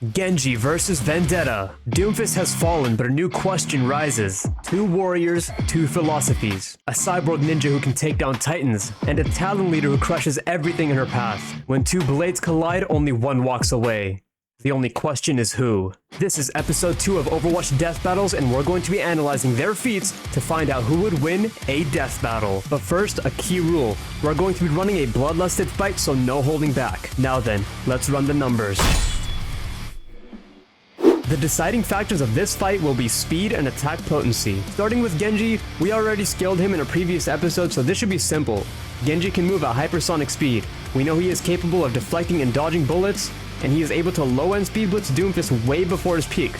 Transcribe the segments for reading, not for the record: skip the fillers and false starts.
Genji versus Vendetta. Doomfist has fallen, but a new question rises. Two warriors, two philosophies. A cyborg ninja who can take down titans, and a talent leader who crushes everything in her path. When two blades collide, only one walks away. The only question is who. This is episode 2 of Overwatch Death Battles, and we're going to be analyzing their feats to find out who would win a death battle. But first, a key rule. We're going to be running a bloodlusted fight, so no holding back. Now then, let's run the numbers. The deciding factors of this fight will be speed and attack potency. Starting with Genji, we already scaled him in a previous episode, so this should be simple. Genji can move at hypersonic speed. We know he is capable of deflecting and dodging bullets, and he is able to low-end speed blitz Doomfist way before his peak.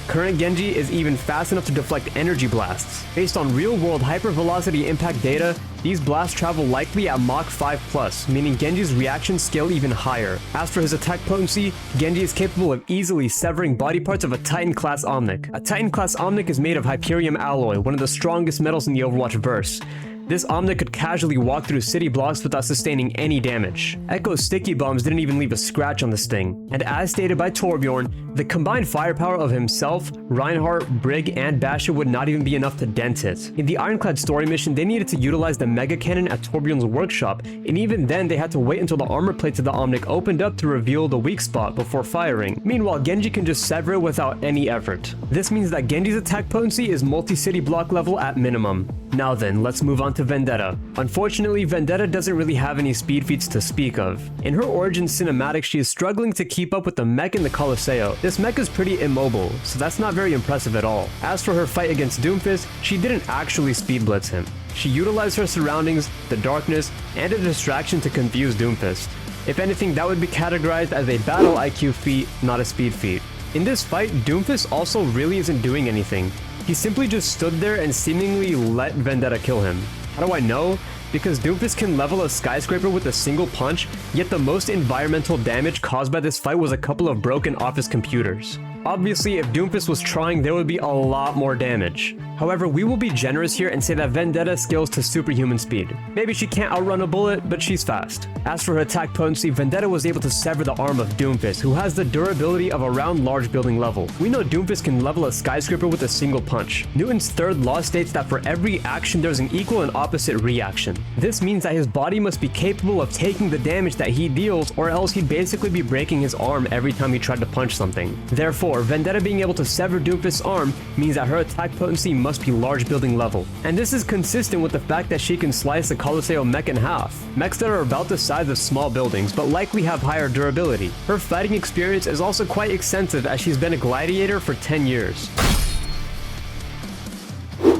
Current Genji is even fast enough to deflect energy blasts. Based on real-world hypervelocity impact data, these blasts travel likely at Mach 5+, meaning Genji's reactions scale even higher. As for his attack potency, Genji is capable of easily severing body parts of a Titan-class Omnic. A Titan-class Omnic is made of Hyperium alloy, one of the strongest metals in the Overwatch verse. This Omnic could casually walk through city blocks without sustaining any damage. Echo's sticky bombs didn't even leave a scratch on this thing. And as stated by Torbjorn, the combined firepower of himself, Reinhardt, Brig, and Basher would not even be enough to dent it. In the Ironclad story mission, they needed to utilize the Mega Cannon at Torbjorn's workshop, and even then they had to wait until the armor plates of the Omnic opened up to reveal the weak spot before firing. Meanwhile, Genji can just sever it without any effort. This means that Genji's attack potency is multi-city block level at minimum. Now then, let's move on to Vendetta. Unfortunately, Vendetta doesn't really have any speed feats to speak of. In her origin cinematic, she is struggling to keep up with the mech in the Colosseo. This mech is pretty immobile, so that's not very impressive at all. As for her fight against Doomfist, she didn't actually speed blitz him. She utilized her surroundings, the darkness, and a distraction to confuse Doomfist. If anything, that would be categorized as a battle IQ feat, not a speed feat. In this fight, Doomfist also really isn't doing anything. He simply just stood there and seemingly let Vendetta kill him. How do I know? Because Doomfist can level a skyscraper with a single punch, yet the most environmental damage caused by this fight was a couple of broken office computers. Obviously, if Doomfist was trying, there would be a lot more damage. However, we will be generous here and say that Vendetta scales to superhuman speed. Maybe she can't outrun a bullet, but she's fast. As for her attack potency, Vendetta was able to sever the arm of Doomfist, who has the durability of around large building level. We know Doomfist can level a skyscraper with a single punch. Newton's third law states that for every action, there's an equal and opposite reaction. This means that his body must be capable of taking the damage that he deals, or else he'd basically be breaking his arm every time he tried to punch something. Therefore, Vendetta being able to sever Doomfist's arm means that her attack potency must be large building level. And this is consistent with the fact that she can slice a Colosseo mech in half. Mechs that are about the size of small buildings, but likely have higher durability. Her fighting experience is also quite extensive, as she's been a gladiator for 10 years.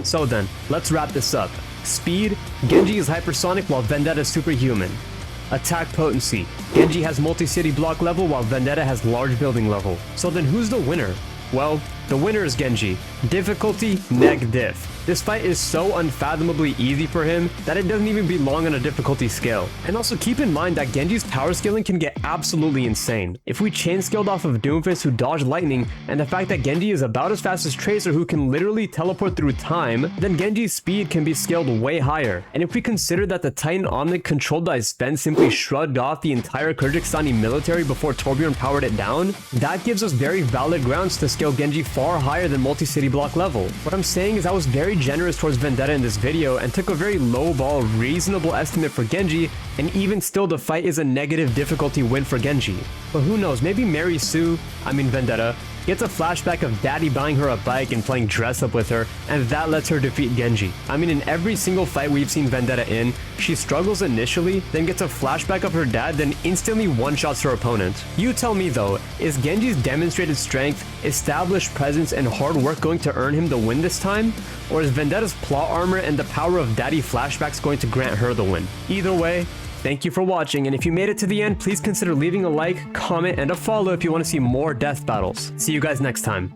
So then, let's wrap this up. Speed, Genji is hypersonic while Vendetta is superhuman. Attack potency, Genji has multi-city block level while Vendetta has large building level. So then who's the winner? Well, the winner is Genji. Difficulty, neg diff. This fight is so unfathomably easy for him that it doesn't even belong on a difficulty scale. And also keep in mind that Genji's power scaling can get absolutely insane. If we chain scaled off of Doomfist who dodged lightning, and the fact that Genji is about as fast as Tracer who can literally teleport through time, then Genji's speed can be scaled way higher. And if we consider that the Titan Omnic controlled by Sven simply shrugged off the entire Kyrgyzstani military before Torbjorn powered it down, that gives us very valid grounds to scale Genji far higher than multi-city block level. What I'm saying is I was very generous towards Vendetta in this video and took a very lowball, reasonable estimate for Genji, and even still the fight is a negative difficulty win for Genji. But who knows, maybe Vendetta, gets a flashback of daddy buying her a bike and playing dress up with her, and that lets her defeat Genji. In every single fight we've seen Vendetta in, she struggles initially, then gets a flashback of her dad, then instantly one-shots her opponent. You tell me though, is Genji's demonstrated strength, established presence, and hard work going to earn him the win this time? Or is Vendetta's plot armor and the power of daddy flashbacks going to grant her the win? Either way, thank you for watching, and if you made it to the end, please consider leaving a like, comment, and a follow if you want to see more death battles. See you guys next time.